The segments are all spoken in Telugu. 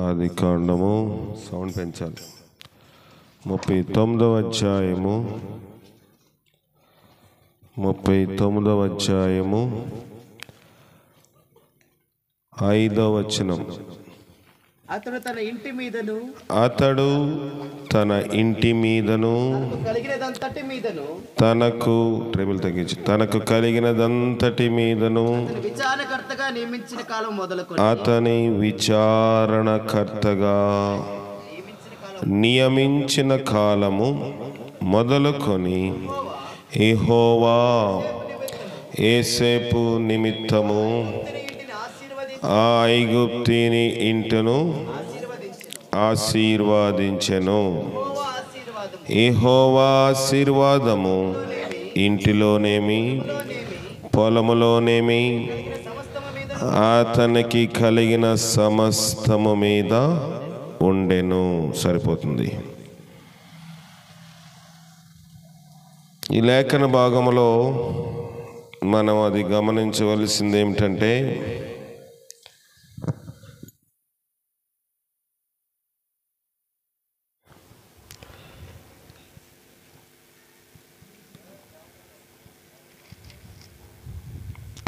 ఆది కాండము సౌండ్ పెంచాలి. 39వ అధ్యాయము 5వ వచనం. అతడు తన ఇంటి మీదను తనకు కలిగినదంతటి మీదను అతని విచారణకర్తగా నియమించిన కాలము మొదలుకొని యెహోవా యోసేపు నిమిత్తము ఆ ఐగుప్తీని ఇంటిను ఆశీర్వదించెను. యెహోవా ఆశీర్వాదము ఇంటిలోనేమి పొలములోనేమి అతనికి కలిగిన సమస్తము మీద ఉండెను. సరిపోతుంది. ఈ లేఖన భాగంలో మనం అది గమనించవలసింది ఏమిటంటే,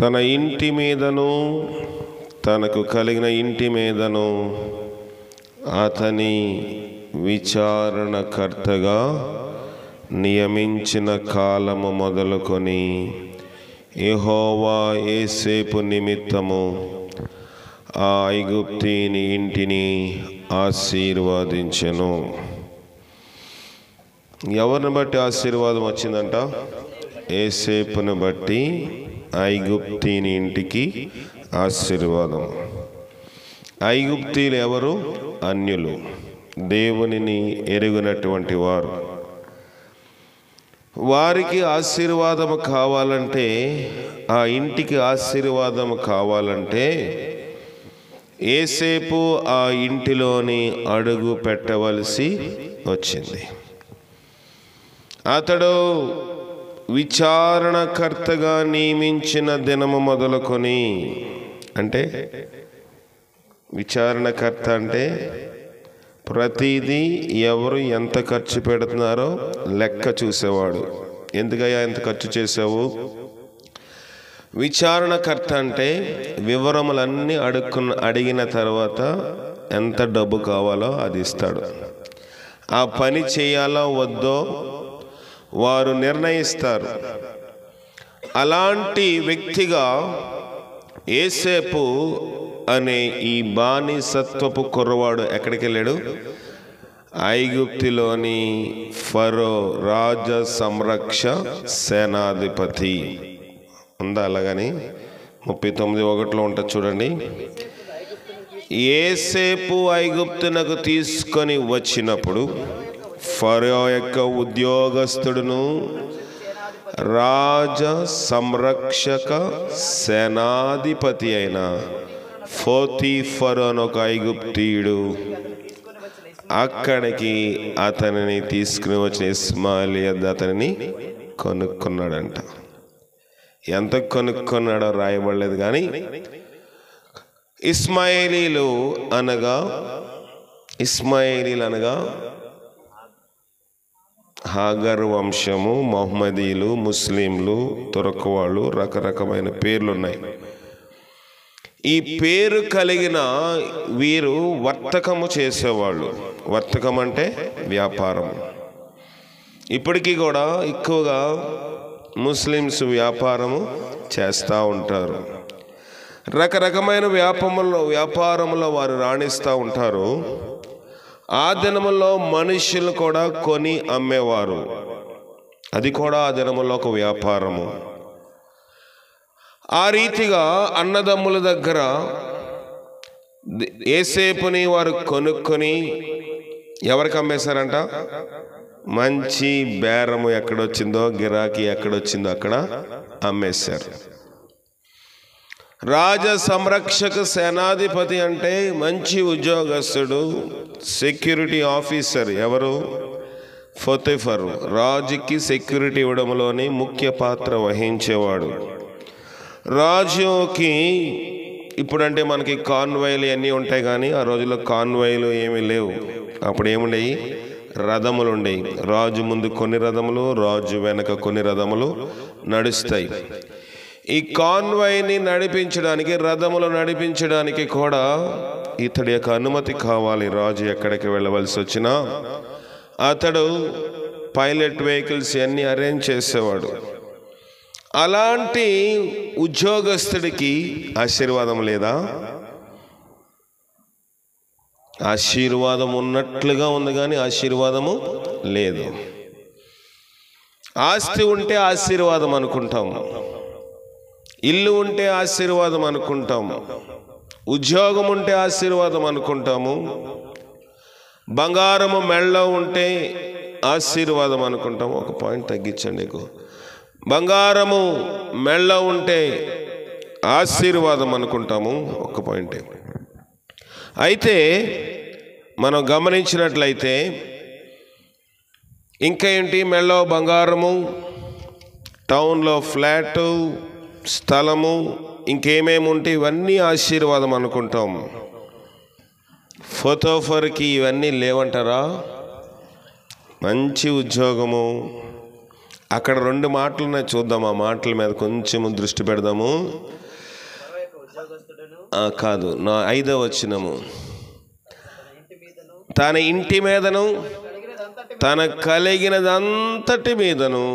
తన ఇంటి మీదను తనకు కలిగిన ఇంటి మీదను అతని విచారణకర్తగా నియమించిన కాలము మొదలుకొని యెహోవా యోసేపు నిమిత్తము ఆ ఐగుప్తీని ఇంటిని ఆశీర్వదించెను. ఎవరిని బట్టి ఆశీర్వాదం వచ్చిందంట? యోసేపును బట్టి ఐగుప్తీని ఇంటికి ఆశీర్వాదం. ఐగుప్తీలు ఎవరు? అన్యులు, దేవునిని ఎరుగినటువంటి వారు. వారికి ఆశీర్వాదము కావాలంటే, ఆ ఇంటికి ఆశీర్వాదము కావాలంటే యోసేపు ఆ ఇంటిలోని అడుగు పెట్టవలసి వచ్చింది. అతడు విచారణకర్తగా నియమించిన దినము మొదలుకొని, అంటే విచారణకర్త అంటే ప్రతిదీ ఎవరు ఎంత ఖర్చు పెడుతున్నారో లెక్క చూసేవాడు. ఎందుకయ్యా ఎంత ఖర్చు చేసావు? విచారణకర్త అంటే వివరములన్నీ అడిగిన తర్వాత ఎంత డబ్బు కావాలో అది ఇస్తాడు. ఆ పని చేయాలో వద్దో వారు నిర్ణయిస్తారు. అలాంటి వ్యక్తిగా యోసేపు అనే ఈ బానిసత్వపు కుర్రవాడు ఎక్కడికి వెళ్ళాడు? ఐగుప్తులోని ఫరో రాజ సంరక్ష సేనాధిపతి ఉందా? అలాగని 39:1 ఉంటుంది చూడండి. యోసేపు ఐగుప్తునకు తీసుకొని వచ్చినప్పుడు ఫరో యొక్క ఉద్యోగస్తుడును రాజ సంరక్షక సేనాధిపతి అయిన పోతీఫరు అనే ఒక ఐగుప్తీయుడు అక్కడికి అతనిని తీసుకుని వచ్చిన ఇష్మాయేలీయుడు అతనిని కొనుక్కున్నాడంట. ఎంత కొనుక్కున్నాడో రాయబడలేదు, కానీ ఇష్మాయేలీలు అనగా హాగర్ వంశము, మహమ్మదీలు, ముస్లింలు, తురక్ వాళ్ళు, రకరకమైన పేర్లున్నాయి. ఈ పేరు కలిగిన వీరు వర్తకము చేసేవాళ్ళు. వర్తకం అంటే వ్యాపారం. ఇప్పటికీ కూడా ఎక్కువగా ముస్లిమ్స్ వ్యాపారము చేస్తూ ఉంటారు. రకరకమైన వ్యాపారంలో వారు రాణిస్తూ ఉంటారు. ఆ దినములో మనుషులు కూడా కొని అమ్మేవారు. అది కూడా ఆ దినములో ఒక వ్యాపారము. ఆ రీతిగా అన్నదమ్ముల దగ్గర యోసేపుని వారు కొనుక్కొని ఎవరికి అమ్మేశారంట? మంచి బేరము ఎక్కడొచ్చిందో, గిరాకీ ఎక్కడొచ్చిందో అక్కడ అమ్మేశారు. రాజ సంరక్షక సేనాధిపతి అంటే మంచి ఉద్యోగస్తుడు, సెక్యూరిటీ ఆఫీసర్. ఎవరు? పోతీఫరు. రాజుకి సెక్యూరిటీ ఇవ్వడంలోని ముఖ్య పాత్ర వహించేవాడు. రాజుకి ఇప్పుడంటే మనకి కాన్వాయ్లు అన్నీ ఉంటాయి, కానీ ఆ రోజుల్లో కాన్వాయ్లు ఏమీ లేవు. అప్పుడు ఏముండేవి? రథములు ఉండేవి. రాజు ముందు కొన్ని రథములు, రాజు వెనక కొన్ని రథములు నడుస్తాయి. ఈ కాన్వాయ్ని నడిపించడానికి, రథములు నడిపించడానికి కూడా ఇతడి యొక్క అనుమతి కావాలి. రాజు ఎక్కడికి వెళ్ళవలసి వచ్చినా అతడు పైలట్ వెహికల్స్ అన్నీ అరేంజ్ చేసేవాడు. అలాంటి ఉద్యోగస్తుడికి ఆశీర్వాదం లేదా? ఆశీర్వాదం ఉన్నట్లుగా ఉంది, కానీ ఆశీర్వాదము లేదు. ఆస్తి ఉంటే ఆశీర్వాదం అనుకుంటాం, ఇల్లు ఉంటే ఆశీర్వాదం అనుకుంటాము, ఉద్యోగం ఉంటే ఆశీర్వాదం అనుకుంటాము, బంగారము మెళ్ళ ఉంటే ఆశీర్వాదం అనుకుంటాము. ఒక పాయింట్ తగ్గించండి. బంగారము మెళ్ళ ఉంటే ఆశీర్వాదం అనుకుంటాము, ఒక పాయింటే. అయితే మనం గమనించినట్లయితే ఇంకా ఏంటి? మెళ్ళో బంగారము, టౌన్లో ఫ్లాటు, స్థలము, ఇంకేమేమి ఉంటే ఇవన్నీ ఆశీర్వాదం అనుకుంటాం. ఫోతోఫర్కి ఇవన్నీ లేవంటారా? మంచి ఉద్యోగము. అక్కడ 2 మాటలు ఉన్నాయి, చూద్దాం. ఆ మాటల మీద కొంచెం దృష్టి పెడదాము. కాదు, నా 5వ వచనము. తన ఇంటి మీదను తన కలిగినదంతటి మీదను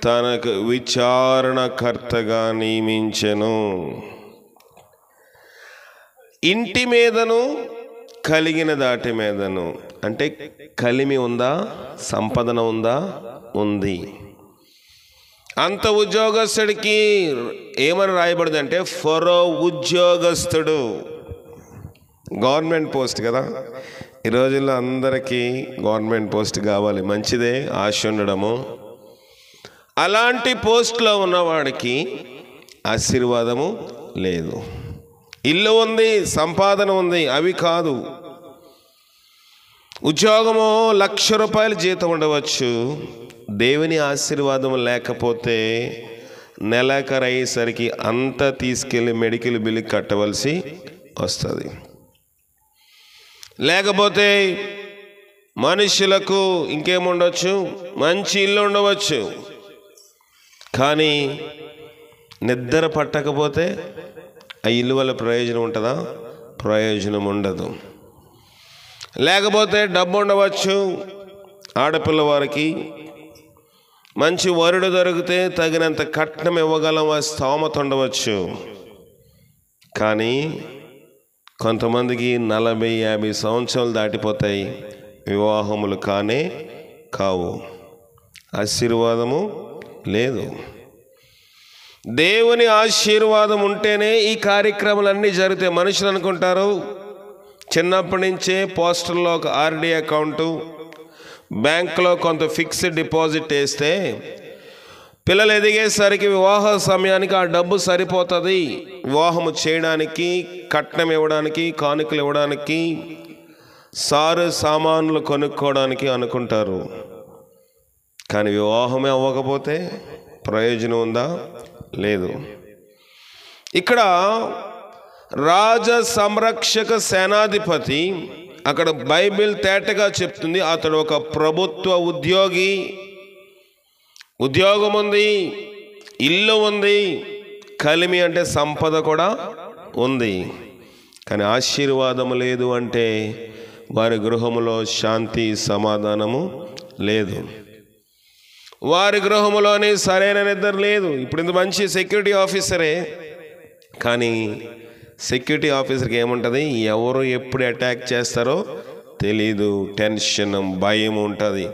తనకు విచారణకర్తగా నియమించెను. ఇంటి మీదను కలిగిన దాటి మీదను అంటే కలిమి ఉందా? సంపదన ఉందా? ఉంది. అంత ఉద్యోగస్తుడికి ఏమని రాయబడింది అంటే ఫరో ఉద్యోగస్తుడు. గవర్నమెంట్ పోస్ట్ కదా, ఈ రోజుల్లో అందరికీ గవర్నమెంట్ పోస్ట్ కావాలి, మంచిదే, ఆశ ఉండడము. అలాంటి పోస్ట్లో ఉన్నవాడికి ఆశీర్వాదము లేదు. ఇల్లు ఉంది, సంపాదన ఉంది, అవి కాదు. ఉద్యోగము 1,00,000 రూపాయలు జీతం ఉండవచ్చు, దేవుని ఆశీర్వాదం లేకపోతే నెలాఖరు అయ్యేసరికి అంతా తీసుకెళ్ళి మెడికల్ బిల్లు కట్టవలసి వస్తుంది. లేకపోతే మనుషులకు ఇంకేముండొచ్చు, మంచి ఇల్లు ఉండవచ్చు, కానీ నిద్ర పట్టకపోతే ఆ ఇల్లు వల్ల ప్రయోజనం ఉంటుందా? ప్రయోజనం ఉండదు. లేకపోతే డబ్బు ఉండవచ్చు, ఆడపిల్ల వారికి మంచి వరుడు దొరికితే తగినంత కట్నం ఇవ్వగలం, ఆ స్తోమత ఉండవచ్చు. కానీ కొంతమందికి 40-50 సంవత్సరాలు దాటిపోతాయి, వివాహములు కానే కావు, ఆశీర్వాదము లేదు. దేవుని ఆశీర్వాదం ఉంటేనే ఈ కార్యక్రమాలన్నీ జరుగుతాయి. మనుషులు అనుకుంటారు చిన్నప్పటి నుంచే పోస్టర్లో ఒక ఆర్డీ అకౌంటు, బ్యాంకులో కొంత ఫిక్స్డ్ డిపాజిట్ వేస్తే పిల్లలు ఎదిగేసరికి వివాహ సమయానికి ఆ డబ్బు సరిపోతుంది వివాహము చేయడానికి, కట్నం ఇవ్వడానికి, కానుకలు ఇవ్వడానికి, సామాన్లు కొనుక్కోవడానికి అనుకుంటారు. కానీ వివాహమే అవ్వకపోతే ప్రయోజనం ఉందా? లేదు. ఇక్కడ రాజ సంరక్షక సేనాధిపతి, అక్కడ బైబిల్ తేటగా చెప్తుంది, అతడు ఒక ప్రభుత్వ ఉద్యోగి. ఉద్యోగం ఉంది, ఇల్లు ఉంది, కలిమి అంటే సంపద కూడా ఉంది, కానీ ఆశీర్వాదము లేదు. అంటే వారి గృహములో శాంతి సమాధానము లేదు, వారి గృహములోని సరైన నిద్ర లేదు. ఇప్పుడు ఇంత మంచి సెక్యూరిటీ ఆఫీసరే, కానీ సెక్యూరిటీ ఆఫీసర్కి ఏముంటుంది? ఎవరు ఎప్పుడు అటాక్ చేస్తారో తెలీదు, టెన్షన్, భయం ఉంటుంది.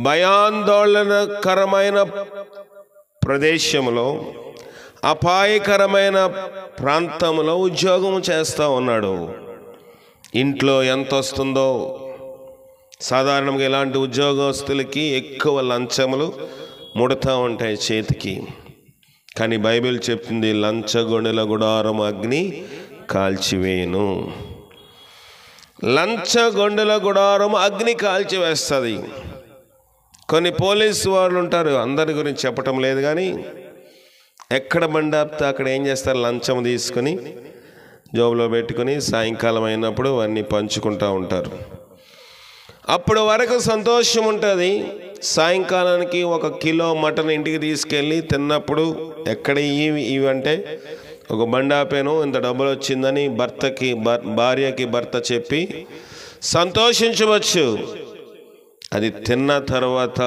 భయాందోళనకరమైన ప్రదేశంలో, అపాయకరమైన ప్రాంతంలో ఉద్యోగం చేస్తూ ఉన్నాడు. ఇంట్లో ఎంత వస్తుందో, సాధారణంగా ఇలాంటి ఉద్యోగస్తులకి ఎక్కువ లంచములు ముడతా ఉంటాయి చేతికి. కానీ బైబిల్ చెప్తుంది లంచగొండల గుడారం అగ్ని కాల్చివేయను. లంచగొండల గుడారం అగ్ని కాల్చివేస్తుంది. కొన్ని పోలీసు వాళ్ళు ఉంటారు, అందరి గురించి చెప్పటం లేదు, కానీ ఎక్కడ బండి ఆపితే అక్కడ ఏం చేస్తారు, లంచం తీసుకొని జోబులో పెట్టుకొని సాయంకాలం అయినప్పుడు అన్నీ పంచుకుంటూ ఉంటారు. అప్పుడు వరకు సంతోషం ఉంటుంది. సాయంకాలానికి 1 కిలో మటన్ ఇంటికి తీసుకెళ్ళి తిన్నప్పుడు ఎక్కడ ఇవి అంటే ఒక బండి ఆపాను, ఇంత డబ్బులు వచ్చిందని భార్యకి భర్త చెప్పి సంతోషించవచ్చు. అది తిన్న తర్వాత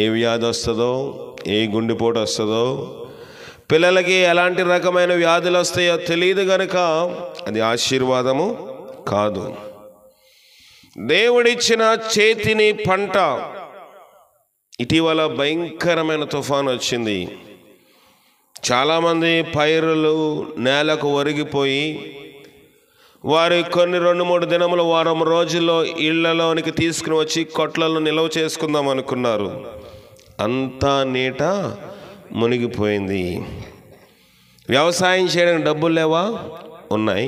ఏ వ్యాధి వస్తుందో, ఏ గుండెపోటు వస్తుందో, పిల్లలకి ఎలాంటి రకమైన వ్యాధులు వస్తాయో తెలియదు కనుక అది ఆశీర్వాదము కాదు. దేవుడిచ్చిన చేతిని పంట. ఇటీవల భయంకరమైన తుఫాను వచ్చింది. చాలామంది పైరులు నేలకు ఒరిగిపోయి వారి కొన్ని 2-3 దినములు, వారం రోజుల్లో ఇళ్లలోనికి తీసుకుని వచ్చి కొట్లలో నిల్వ చేసుకుందాం అనుకున్నారు. అంతా నీట మునిగిపోయింది. వ్యవసాయం చేయడానికి డబ్బులు లేవా? ఉన్నాయి.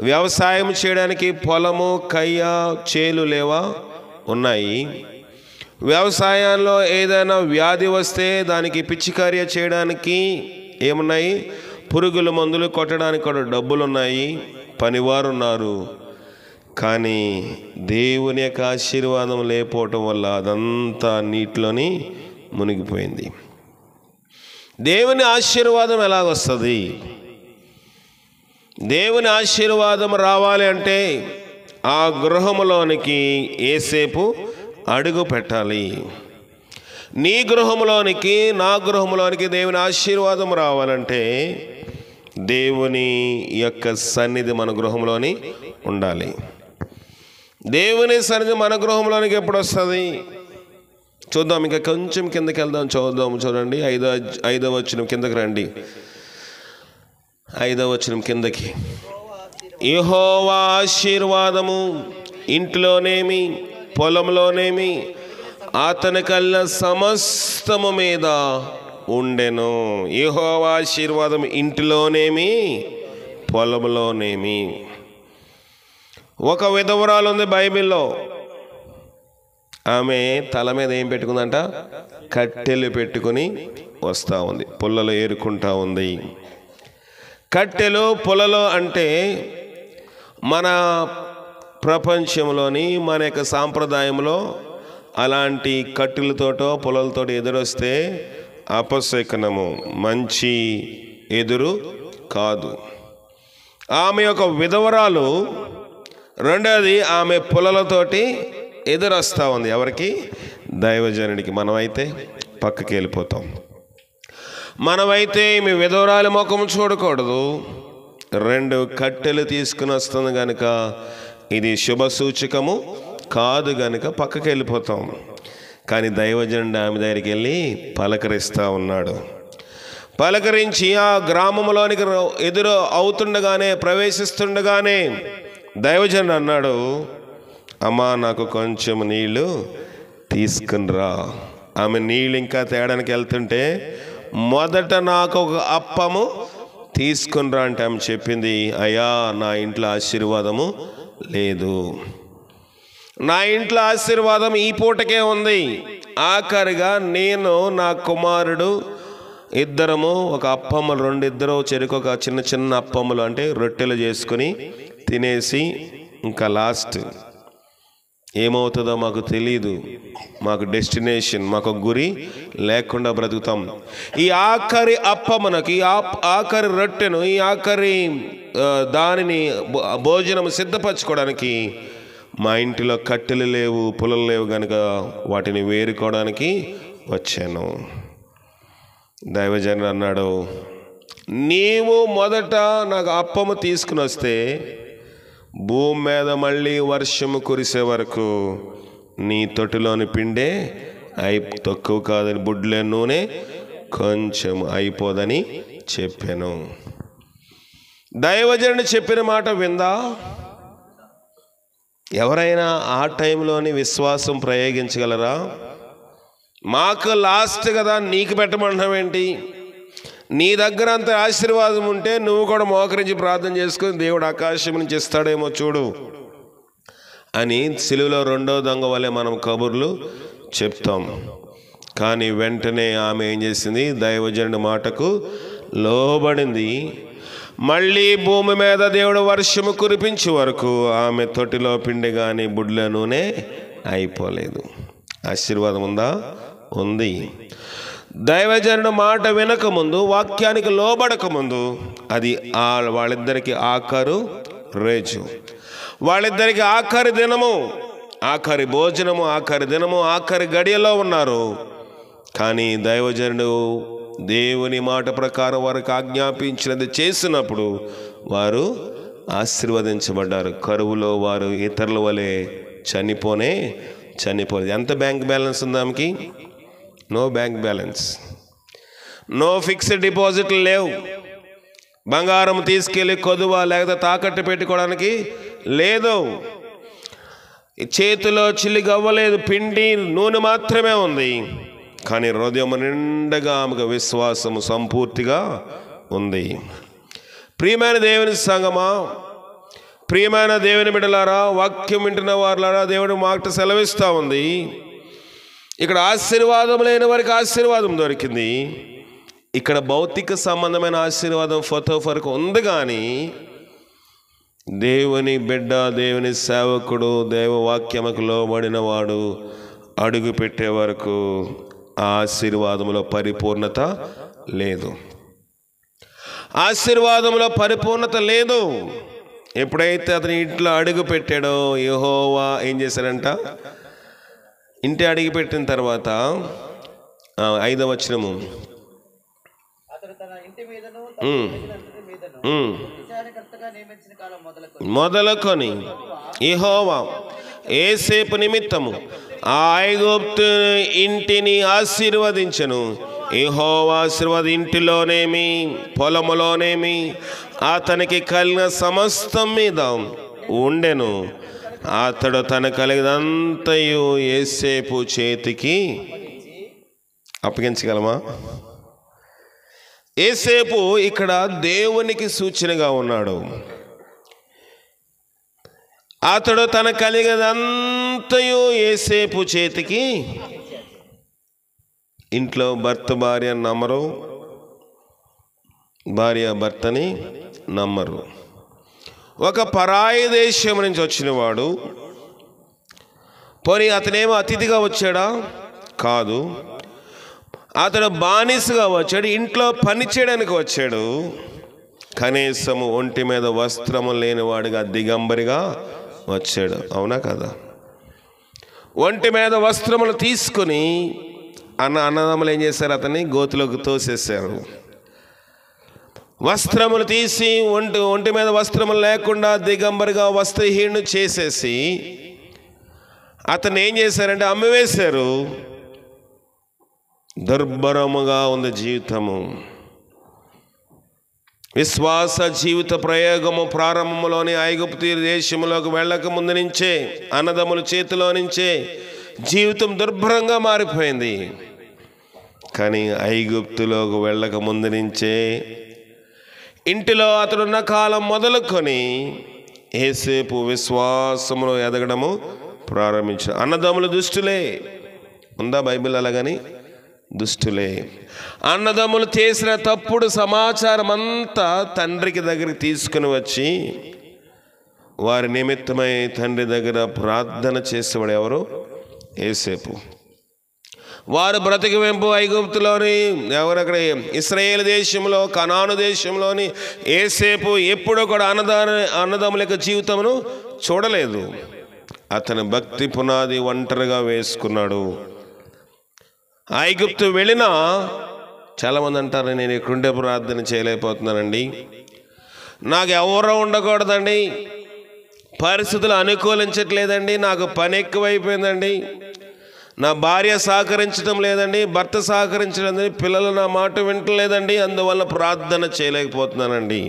వ్యవసాయం చేయడానికి పొలము, కయ్య, చేలు లేవా? ఉన్నాయి. వ్యవసాయంలో ఏదైనా వ్యాధి వస్తే దానికి పిచికార్య చేయడానికి ఏమున్నాయి? పురుగుల మందులు కొట్టడానికి కూడా డబ్బులు ఉన్నాయి, పనివారు ఉన్నారు. కానీ దేవుని యొక్క ఆశీర్వాదం లేకపోవటం వల్ల అదంతా నీటిలోని మునిగిపోయింది. దేవుని ఆశీర్వాదం ఎలాగొస్తుంది? దేవుని ఆశీర్వాదం రావాలి అంటే ఆ గృహములోనికి ఏసేపు అడుగు పెట్టాలి. నీ గృహములోనికి, నా గృహములోనికి దేవుని ఆశీర్వాదం రావాలంటే దేవుని యొక్క సన్నిధి మన గృహంలోని ఉండాలి. దేవుని సన్నిధి మన గృహంలోనికి ఎప్పుడు వస్తుంది చూద్దాం. ఇంకా కొంచెం కిందకి వెళ్దాం, చూడండి. 5వ వచనం కిందకి రండి. 5వ వచనం కిందకి. యెహోవా ఆశీర్వాదము ఇంటిలోనేమి పొలంలోనేమి అతని కళ్ళ సమస్తము మీద ఉండెను. యెహోవా ఆశీర్వాదం ఇంటిలోనేమి పొలంలోనేమి. ఒక విధవరాలు ఉంది బైబిల్లో. ఆమె తల మీద ఏం పెట్టుకుందంట? కట్టెలు పెట్టుకుని వస్తూ ఉంది, పుల్లలు ఏరుకుంటా ఉంది. కట్టెలు, పుల్లలు అంటే మన ప్రపంచంలోని, మన యొక్క సాంప్రదాయంలో అలాంటి కట్టెలతోటో పుల్లలతోటి ఎదురొస్తే అపశకునము, మంచి ఎదురు కాదు. ఆమె యొక్క విధవరాలు. రెండోది, ఆమె పుల్లలతోటి ఎదురొస్తూ ఉంది. ఎవరికి? దైవజనుడికి. మనమైతే పక్కకి వెళ్ళిపోతాం. మనమైతే మీ విధవరాలి ముఖం చూడకూడదు. 2 కట్టెలు తీసుకుని వస్తుంది కనుక ఇది శుభ సూచకము కాదు కనుక పక్కకి వెళ్ళిపోతాం. కానీ దైవజనుడు ఆమె దగ్గరికి వెళ్ళి పలకరిస్తూ ఉన్నాడు. పలకరించి ఆ గ్రామంలోనికి ఎదురు అవుతుండగానే, ప్రవేశిస్తుండగానే దైవజనుడు అన్నాడు, అమ్మా నాకు కొంచెం నీళ్ళు తీసుకునిరా. ఆమె నీళ్ళు ఇంకా తేడానికి వెళ్తుంటే, మొదట నాకు ఒక అప్పము తీసుకునిరా అంటే ఆమె చెప్పింది, అయ్యా నా ఇంట్లో ఆశీర్వాదము లేదు, నా ఇంట్లో ఆశీర్వాదం ఈ పూటకే ఉంది. ఆఖరిగా నేను, నా కుమారుడు ఇద్దరము ఒక అప్పము, 2 చెరుకు ఒక చిన్న అప్పములు అంటే రొట్టెలు చేసుకుని తినేసి, ఇంకా లాస్ట్ ఏమవుతుందో మాకు తెలీదు, మాకు డెస్టినేషన్, మాకు గురి లేకుండా బ్రతుకుతాం. ఈ ఆఖరి అప్పమునకు, ఈ ఆఖరి రొట్టెను, ఈ ఆఖరి దానిని భోజనం సిద్ధపరచుకోవడానికి మా ఇంటిలో కట్టెలు లేవు, పుల్లలు లేవు కనుక వాటిని వేరుకోవడానికి వచ్చాను. దైవజనుడు అన్నాడు, నీవు మొదట నాకు అప్పము తీసుకుని వస్తే భూమి మీద మళ్ళీ వర్షము కురిసే వరకు నీ తొట్టులోని పిండే తక్కువ కాదని, బుడ్లే నూనె కొంచెం అయిపోదని చెప్పాను. దైవజనుడు చెప్పిన మాట విందా? ఎవరైనా ఆ టైంలోని విశ్వాసం ప్రయోగించగలరా? మాకు లాస్ట్ కదా, నీకు పెట్టమంటావేంటి? నీ దగ్గర అంత ఆశీర్వాదం ఉంటే నువ్వు కూడా మోకరించి ప్రార్థన చేసుకుని దేవుడు ఆకాశం నుంచి ఇస్తాడేమో చూడు అని సిలువలో 2వ దొంగ వలె మనం కబుర్లు చెప్తాం. కానీ వెంటనే ఆమె ఏం చేసింది? దైవజనుడి మాటకు లోబడింది. మళ్ళీ భూమి మీద దేవుడు వర్షము కురిపించే వరకు ఆమె తొట్టిలో పిండి కానీ బుడ్ల నూనె అయిపోలేదు. ఆశీర్వాదం ఉందా? ఉంది. దైవజనుడు మాట వినకముందు, వాక్యానికి లోబడకముందు అది వాళ్ళిద్దరికి ఆఖరు రేజు, వాళ్ళిద్దరికి ఆఖరి దినము, ఆఖరి భోజనము, ఆఖరి దినము, ఆఖరి గడియలో ఉన్నారు. కానీ దైవజనుడు దేవుని మాట ప్రకారం వారికి ఆజ్ఞాపించినది చేసినప్పుడు వారు ఆశీర్వదించబడ్డారు. కరువులో వారు ఇతరుల వలె చనిపోలేదు. ఎంత బ్యాంక్ బ్యాలెన్స్ ఉంది ఆమెకి? No bank balance, no fixed డిపాజిట్లు లేవు. బంగారం తీసుకెళ్ళి కొదువ లేకపోతే తాకట్టు పెట్టుకోవడానికి లేదు. చేతిలో చిల్లి గవ్వలేదు, పిండి నూనె మాత్రమే ఉంది. కానీ హృదయం నిండగా ఆమెకు విశ్వాసము సంపూర్తిగా ఉంది. ప్రియమైన దేవుని సంగమా, ప్రియమైన దేవుని బిడ్డలారా, వాక్యం వింటున్న వారులారా, దేవుడు మాట సెలవిస్తూ ఉంది. ఇక్కడ ఆశీర్వాదం లేని వారికి ఆశీర్వాదం దొరికింది. ఇక్కడ భౌతిక సంబంధమైన ఆశీర్వాదం ఫోటోఫర్కు ఉంది. కానీ దేవుని బిడ్డ, దేవుని సేవకుడు, దైవవాక్యముకు లోబడిన వాడు అడుగు పెట్టే వరకు ఆశీర్వాదంలో పరిపూర్ణత లేదు. ఆశీర్వాదంలో పరిపూర్ణత లేదు. ఎప్పుడైతే అతని ఇంట్లో అడుగు పెట్టాడో యెహోవా ఏం చేశాడంట? ఇంటి అడుగు పెట్టిన తర్వాత 5వ వచనము, మొదలుకొని యెహోవా యోసేపు నిమిత్తము ఆ ఐగుప్తు ఇంటిని ఆశీర్వదించెను. యెహోవా ఆశీర్వాద ఇంటిలోనేమి పొలములోనేమి అతనికి కలిగిన సమస్తం మీద ఉండెను. అతడు తన కలిగినంతయు యోసేపు చేతికి అప్పగించగలమా? యోసేపు ఇక్కడ దేవునికి సూచనగా ఉన్నాడు. అతడు తన కలిగినంతయు యోసేపు చేతికి. ఇంట్లో భర్త భార్య నమ్మరు, భార్య భర్తని నమ్మరు. ఒక పరాయి దేశం నుంచి వచ్చిన వాడు, పోనీ అతనేమో అతిథిగా వచ్చాడా? కాదు. అతడు బానిసగా వచ్చాడు, ఇంట్లో పని చేయడానికి వచ్చాడు. కనీసము ఒంటి మీద వస్త్రము లేనివాడిగా దిగంబరిగా వచ్చాడు. అవునా కదా? ఒంటి మీద వస్త్రములు తీసుకుని అన్నదమ్ములు ఏం చేశారు? అతన్ని గోతులోకి తోసేశారు. వస్త్రములు తీసి ఒంటి మీద వస్త్రములు లేకుండా దిగంబరిగా వస్త్రహీనుడు చేసేసి అతన్ని ఏం చేశారంటే అమ్మివేశారు. దుర్భరముగా ఉంది జీవితము. విశ్వాస జీవిత ప్రయోగము ప్రారంభంలోని ఐగుప్తు దేశంలోకి వెళ్ళక ముందు నుంచే, అన్నదమ్ముల చేతిలో నుంచే జీవితం దుర్భరంగా మారిపోయింది. కానీ ఐగుప్తులోకి వెళ్ళక ముందు నుంచే ఇంటిలో అతడున్న కాలం మొదలుకొని యోసేపు విశ్వాసములో ఎదగడము ప్రారంభించాడు. అన్నదమ్ములు దుష్టులే, ఉందా బైబిల్ అలాగని? దుష్టులే. అన్నదమ్ములు చేసిన తప్పుడు సమాచారం అంతా తండ్రికి దగ్గరికి తీసుకుని వచ్చి వారి నిమిత్తమై తండ్రి దగ్గర ప్రార్థన చేసేవాడు ఎవరు? యోసేపు. వారు బ్రతికి వెంపు ఐగుప్తులోని ఎవరక్కడ ఇశ్రాయేలు దేశంలో, కనాను దేశంలోని యోసేపు ఎప్పుడూ కూడా అన్నదమ్ముల యొక్క జీవితమును చూడలేదు. అతని భక్తి పునాది ఒంటరిగా వేసుకున్నాడు. ఐగుప్తు వెళ్ళినా చాలామంది అంటారు, నేను ఇక్కడుండే ప్రార్థన చేయలేకపోతున్నానండి, నాకు ఎవరో ఉండకూడదండి, పరిస్థితులు అనుకూలించట్లేదండి, నాకు పని ఎక్కువైపోయిందండి, నా భార్య సహకరించడం లేదండి, భర్త సహకరించడం లేదండి, పిల్లలు నా మాట వింటలేదండి, అందువల్ల ప్రార్థన చేయలేకపోతున్నానండి.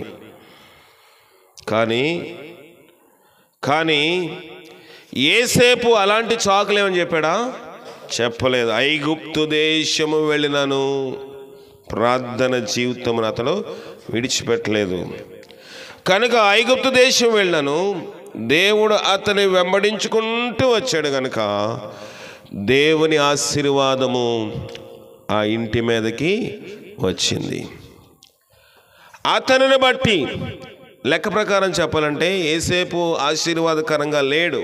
కానీ యోసేపు అలాంటి చాకులేమని చెప్పాడా? చెప్పలేదు. ఐగుప్తు దేశము వెళ్ళినాను ప్రార్థన జీవితమును అతను విడిచిపెట్టలేదు. కనుక ఐగుప్తు దేశం వెళ్ళినాను, దేవుడు అతని వెంబడించుకుంటూ వచ్చాడు. కనుక దేవుని ఆశీర్వాదము ఆ ఇంటి మీదకి వచ్చింది. అతనిని బట్టి లెక్క ప్రకారం చెప్పాలంటే యోసేపు ఆశీర్వాదకరంగా లేడు.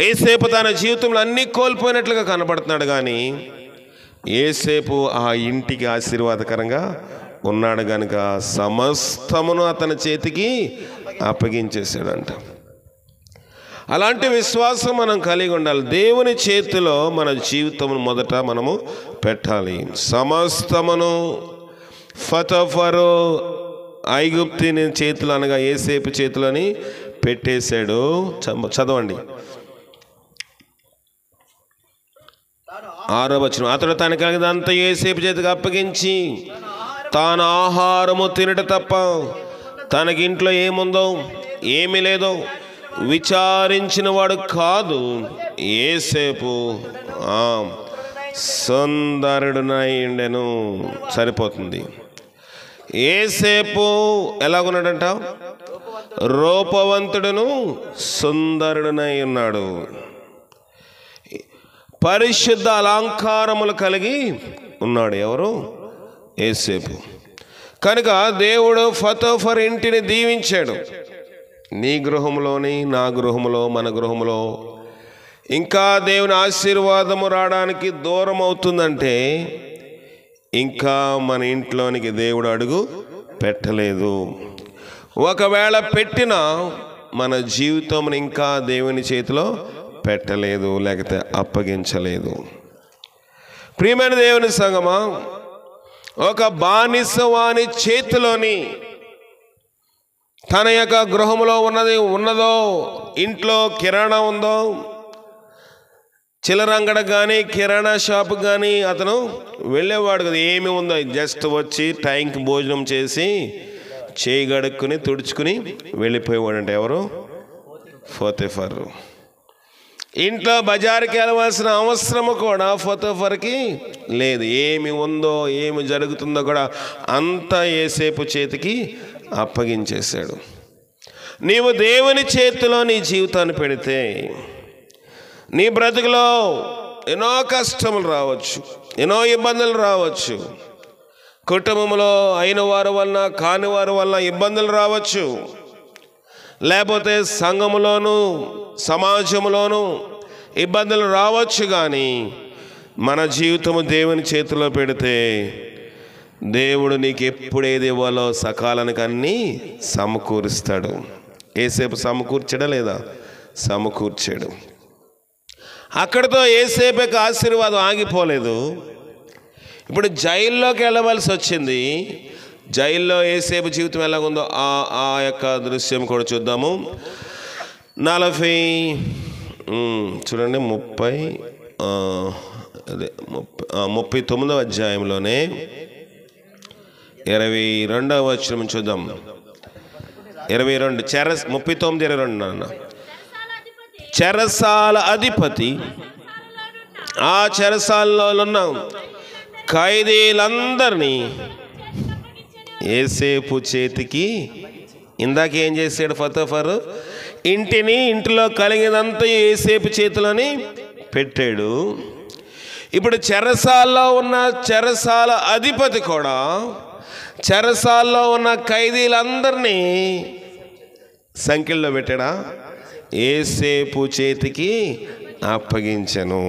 యోసేపు తన జీవితంలో అన్నీ కోల్పోయినట్లుగా కనబడుతున్నాడు, కానీ యోసేపు ఆ ఇంటికి ఆశీర్వాదకరంగా ఉన్నాడు కనుక సమస్తమును అతని చేతికి అప్పగించేశాడంట. అలాంటి విశ్వాసం మనం కలిగి ఉండాలి. దేవుని చేతిలో మన జీవితం మొదట మనము పెట్టాలి. సమస్తమును ఫతఫరు ఐగుప్తిని చేతులు అనగా యోసేపు చేతులని పెట్టేశాడు. చదవండి 6వ వచనం. అతడు తనకు కలిగినంతా యోసేపు చేతికి అప్పగించి తాను ఆహారము తినట తప్ప తనకింట్లో ఏముందో ఏమీ లేదో విచారించిన వాడు కాదు. యోసేపు సుందరుడునై ఉండెను. సరిపోతుంది. యోసేపు ఎలాగున్నాడంట? రూపవంతుడును సుందరుడునై ఉన్నాడు. పరిశుద్ధ అలంకారములు కలిగి ఉన్నాడు. ఎవరు? యోసేపు. కనుక దేవుడు ఫతోఫర్ ఇంటిని దీవించాడు. నీ గృహంలోని, నా గృహంలో, మన గృహంలో ఇంకా దేవుని ఆశీర్వాదము రావడానికి దూరం అవుతుందంటే ఇంకా మన ఇంట్లోనికి దేవుడు అడుగు పెట్టలేదు. ఒకవేళ పెట్టినా మన జీవితం ఇంకా దేవుని చేతిలో పెట్టలేదు, లేకపోతే అప్పగించలేదు. ప్రియమైన దేవుని సంగమా, ఒక బానిసవాని చేతిలోని తన యొక్క గృహంలో ఉన్నదో, ఇంట్లో కిరాణా ఉందో, చిల్లరంగడ కానీ కిరాణా షాప్ కానీ అతను వెళ్ళేవాడు కదా. ఏమి ఉందో జస్ట్ వచ్చి టైంకి భోజనం చేసి చేయి గడుక్కుని తుడుచుకుని వెళ్ళిపోయేవాడంట. ఎవరు? పోతీఫర్. ఇంట్లో బజారుకి వెళ్ళవలసిన అవసరము కూడా పోతీఫర్కి లేదు. ఏమి ఉందో ఏమి జరుగుతుందో కూడా అంతా యోసేపు చేతికి అప్పగించేశాడు. నీవు దేవుని చేతిలో నీ జీవితాన్ని పెడితే నీ బ్రతుకులో ఎన్నో కష్టములు రావచ్చు, ఎన్నో ఇబ్బందులు రావచ్చు. కుటుంబంలో అయిన వారి వలన కాని వారి వలన ఇబ్బందులు రావచ్చు, లేకపోతే సంఘములోను సమాజంలోనూ ఇబ్బందులు రావచ్చు. కానీ మన జీవితము దేవుని చేతిలో పెడితే దేవుడు నీకు ఎప్పుడు ఏది ఇవ్వాలో సకాలానికి అన్నీ సమకూరుస్తాడు. యోసేపు సమకూర్చడా లేదా? సమకూర్చాడు. అక్కడితో యోసేపుకి ఆశీర్వాదం ఆగిపోలేదు. ఇప్పుడు జైల్లోకి వెళ్ళవలసి వచ్చింది. జైల్లో యోసేపు జీవితం ఎలాగుందో ఆ యొక్క దృశ్యం కూడా చూద్దాము. 40 చూడండి 39వ అధ్యాయంలోనే 22వ వచనం చూద్దాం. 22 39 22 నాన్న. చెరసాల అధిపతి ఆ చెరసాలలో ఉన్న ఖైదీలందరినీ యోసేపు చేతికి, ఇందాక ఏం చేశాడు పోతీఫర్? ఇంటిలో కలిగినంత యోసేపు చేతిలోని పెట్టాడు. ఇప్పుడు చెరసాలలో ఉన్న చెరసాల అధిపతి కూడా చెరసాలలో ఉన్న ఖైదీలందరినీ సంఖ్యలో పెట్టాడా? యోసేపు చేతికి అప్పగించెను.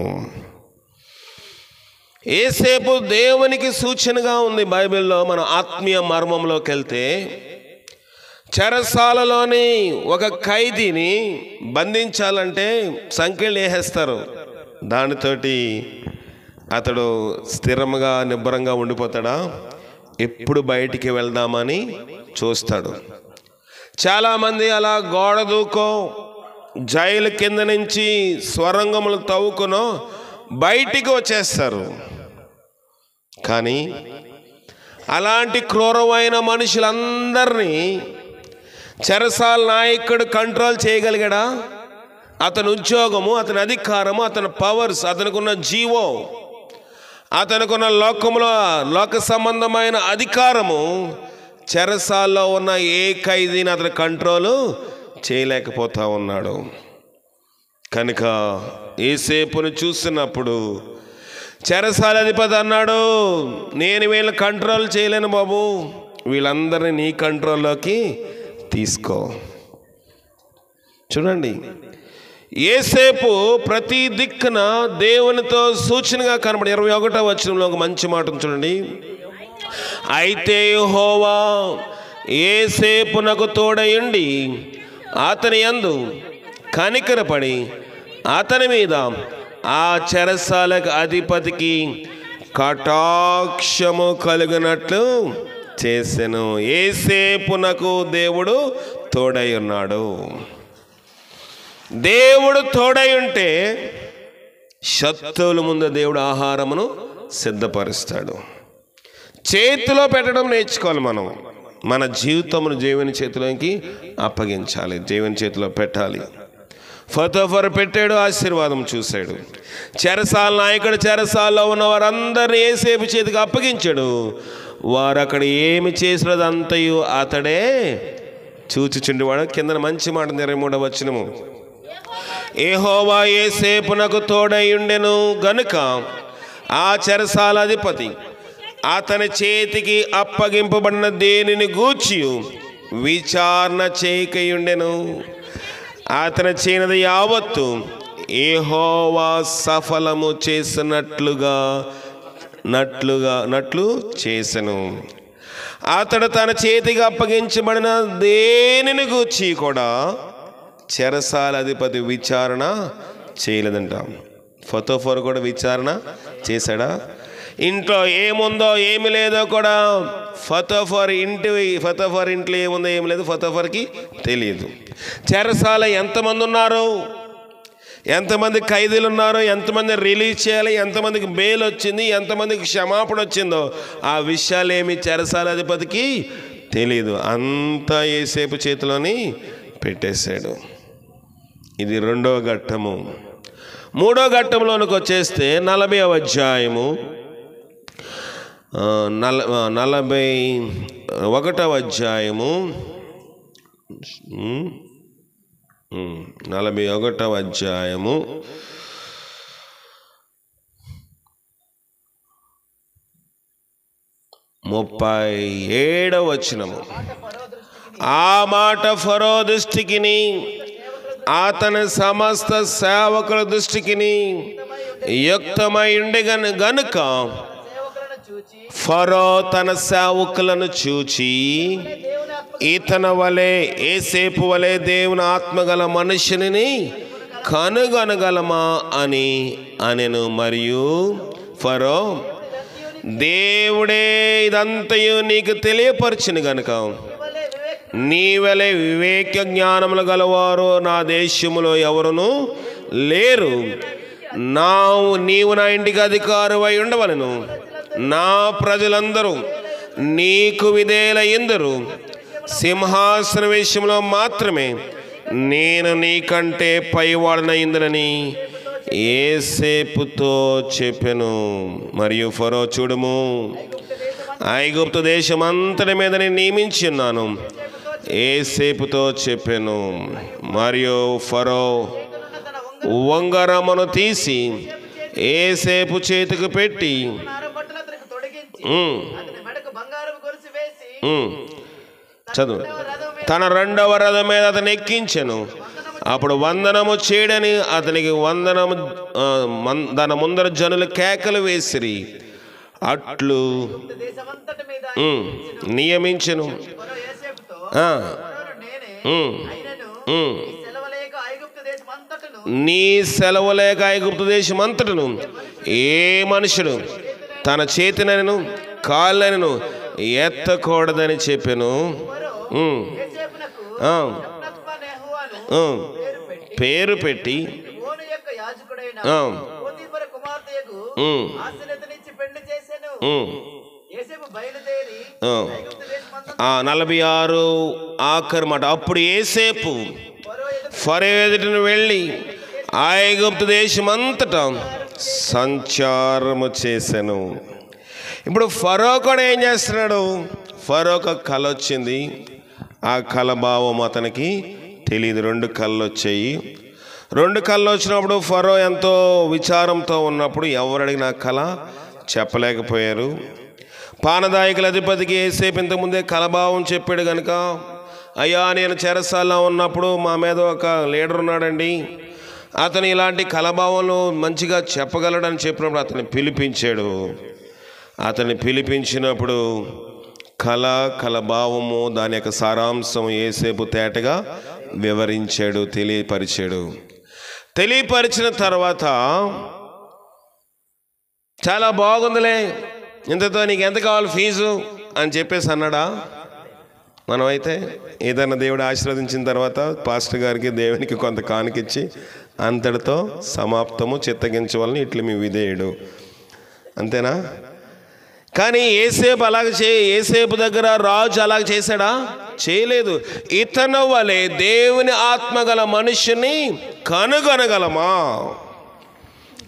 యోసేపు దేవునికి సూచనగా ఉంది బైబిల్లో. మనం ఆత్మీయ మర్మంలోకి వెళ్తే చెరసాలలోని ఒక ఖైదీని బంధించాలంటే సంఖ్యలు వేసేస్తారు. దానితోటి అతడు స్థిరంగా నిబ్బరంగా ఉండిపోతాడా? ఎప్పుడు బయటికి వెళ్దామని చూస్తాడు. చాలామంది అలా గోడ దూకో, జైలు కింద నుంచి స్వరంగములు తవ్వుకునో బయటికి వచ్చేస్తారు. కానీ అలాంటి క్రూరమైన మనుషులందరినీ చెరసాల నాయకుడు కంట్రోల్ చేయగలిగాడా? అతని ఉద్యోగము, అతని అధికారము, అతని పవర్స్, అతనికున్న జీవో, అతనికున్న లోక సంబంధమైన అధికారము చెరసాల్లో ఉన్న ఏ ఖైదీని అతని కంట్రోలు చేయలేకపోతా ఉన్నాడు. కనుక యోసేపును చూస్తున్నప్పుడు చెరసాల అధిపతి అన్నాడు, నేను వీళ్ళని కంట్రోల్ చేయలేను బాబు, వీళ్ళందరినీ నీ కంట్రోల్లోకి తీసుకో. చూడండి, యోసేపు ప్రతి దిక్కున దేవునితో సూచనగా కనబడి 21వ వచనంలో ఒక మంచి మాట చూడండి. అయితే యెహోవా యోసేపునకు తోడయుండి అతని యందు కనికరపడి అతని మీద ఆ చెరసాలకు అధిపతికి కటాక్షము కలిగినట్లు చేసెను. యోసేపునకు దేవుడు తోడై ఉన్నాడు. దేవుడు తోడై ఉంటే శత్రువుల ముందు దేవుడు ఆహారమును సిద్ధపరుస్తాడు. చేతిలో పెట్టడం నేర్చుకోవాలి. మనం మన జీవితమును దేవుని చేతిలోకి అప్పగించాలి, దేవుని చేతిలో పెట్టాలి. ఫతోఫర్ పెట్టాడు, ఆశీర్వాదం చూశాడు. చెరసాల నాయకుడు చెరసాల్లో ఉన్న వారందరినీ యోసేపు చేతికి అప్పగించాడు. వారు అక్కడ ఏమి చేసినది అంతయు అతడే చూచుచుండేవాడు. కింద మంచి మాట 23వ వచనము, యెహోవా యోసేపునకు తోడై ఉండెను గనుక ఆ చెరసాల అధిపతి అతని చేతికి అప్పగింపబడిన దేనిని గూర్చి విచారణ చేయకయుండెను. అతని చేయనది యావత్తు యెహోవా సఫలము చేసినట్లు చేసెను. అతడు తన చేతికి అప్పగించబడిన దేనిని గూర్చి కూడా చెరసాల అధిపతి విచారణ చేయలేదంట. ఫతోఫర్ కూడా విచారణ చేశాడా? ఇంట్లో ఏముందో ఏమి లేదో కూడా ఫతోఫర్ ఇంట్లో ఏముందో ఏమి లేదు ఫతోఫర్కి తెలియదు. చెరసాల ఎంతమంది ఉన్నారు, ఎంతమంది ఖైదీలు ఉన్నారు, ఎంతమంది రిలీజ్ చేయాలి, ఎంతమందికి బెయిల్ వచ్చింది, ఎంతమందికి క్షమాపణ వచ్చిందో ఆ విషయాలు ఏమి చెరసాల అధిపతికి తెలియదు. అంతా యోసేపు చేతిలోని పెట్టేశాడు. ఇది 2వ ఘట్టము. 3వ ఘట్టంలోనికి వచ్చేస్తే 40వ అధ్యాయము 41వ అధ్యాయము 41వ అధ్యాయము 37వ వచనము. ఆ మాట ఫరో దృష్టికిని అతని సమస్త సేవకుల దృష్టికిని యుక్తమై ఉండే గనుక ఫరో తన సేవకులను చూచి ఇతని వలె యోసేపు వలె దేవుని ఆత్మగల మనుషుని కనుగొనగలమా అని అనెను. మరియు ఫరో, దేవుడే ఇదంతయు నీకు తెలియపరచును గనుక నీవలే వివేక జ్ఞానములు గలవారు నా దేశములో ఎవరును లేరు. నీవు నా ఇంటికి అధికారువై ఉండవలెను. నా ప్రజలందరూ నీకు విధేయులయ్యుందురు. సింహాసన విషయంలో మాత్రమే నేను నీకంటే పైవాడనయ్యుందునని యోసేపుతో చెప్పెను. మరియు ఫరో, చూడుము, ఐగుప్తు దేశం అంతటి మీద నేను నియమించి ఉన్నాను యోసేపుతో చెప్పెను. మరియు ఫరో ఉంగరమును తీసి యోసేపు చేతికి పెట్టి చదువు తన 2వ రథం మీద అతను ఎక్కించెను. అప్పుడు వందనము చేయడని అతనికి వందనము దాని ముందర జనులు కేకలు వేసిరి. అట్లు నియమించెను. నీ సెలవు లేక ఐగుప్తు దేశం అంతటను ఏ మనుషుడు తన చేతినను కాళ్ళను ఎత్తకూడదని చెప్పాను. పేరు పెట్టి ఆ 46 ఆఖరి మాట. అప్పుడు యోసేపు ఫరో ఎదుటను వెళ్ళి ఐగుప్తు దేశం అంతటా సంచారము చేశాను. ఇప్పుడు ఫరో కూడా ఏం చేస్తున్నాడు? ఫరోకు కళ వచ్చింది. ఆ కళ భావం అతనికి తెలియదు. 2 కళ్ళు వచ్చాయి. 2 కళ్ళు వచ్చినప్పుడు ఫరో ఎంతో విచారంతో ఉన్నప్పుడు ఎవరు అడిగిన కళ చెప్పలేకపోయారు. పానదాయకుల అధిపతికి యోసేపు ఇంతకుముందే కలభావం చెప్పాడు కనుక, అయ్యా నేను చెరసాల్లో ఉన్నప్పుడు మా మీద ఒక లీడర్ ఉన్నాడండి, అతను ఇలాంటి కలభావంలో మంచిగా చెప్పగలడని చెప్పినప్పుడు అతన్ని పిలిపించాడు. అతన్ని పిలిపించినప్పుడు కలభావము దాని యొక్క సారాంశం యోసేపు తేటగా వివరించాడు, తెలియపరిచిన తర్వాత చాలా బాగుందిలే, ఇంతతో నీకు ఎంత కావాలి ఫీజు అని చెప్పేసి అన్నాడా? మనమైతే ఏదైనా దేవుడు ఆశీర్వదించిన తర్వాత పాస్టర్ గారికి దేవునికి కొంత కానుకిచ్చి అంతటితో సమాప్తము, చిత్తగించవలని ఇట్లు మీ విధేయుడు, అంతేనా? కానీ యోసేపు దగ్గర రాజు అలాగ చేశాడా? చేయలేదు. ఇతను వలె దేవుని ఆత్మగల మనుషుని కనుగొనగలమా?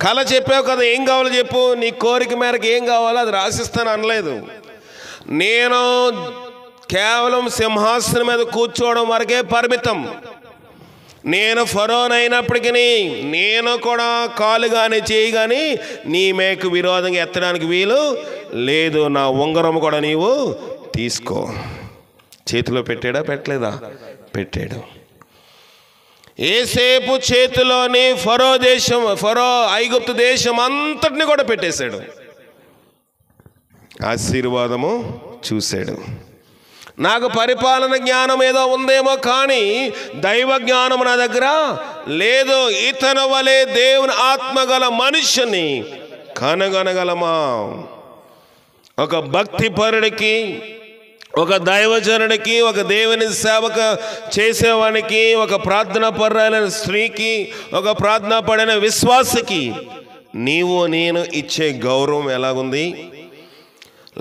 కళ చెప్పావు కదా, ఏం కావాలో చెప్పు, నీ కోరిక మేరకు ఏం కావాలో అది రాసిస్తాను అనలేదు. నేను కేవలం సింహాసనం మీద కూర్చోవడం వరకే పరిమితం. నేను ఫరోనైనప్పటికీ నేను కూడా కాలు కానీ చేయి కానీ నీ మేకు విరోధంగా ఎత్తడానికి వీలు లేదు. నా ఉంగరం కూడా నీవు తీసుకో. చేతిలో పెట్టాడా? పెట్టలేదా? పెట్టాడు. యోసేపు చేతిలోని ఫరో ఐగుప్తు దేశం అంతటిని కూడా పెట్టేశాడు. ఆశీర్వాదము చూశాడు. నాకు పరిపాలన జ్ఞానం ఏదో ఉందేమో కానీ దైవ జ్ఞానం నా దగ్గర లేదు. ఇతను వలె దేవుని ఆత్మగల మనుష్యుని కనుగొనగలమా? ఒక భక్తిపరుడికి, ఒక దైవజనుడికి, ఒక దేవుని సేవక చేసేవానికి, ఒక ప్రార్థన పరులైన స్త్రీకి, ఒక ప్రార్థన పడిన విశ్వాసకి నీవు నేను ఇచ్చే గౌరవం ఎలాగుంది?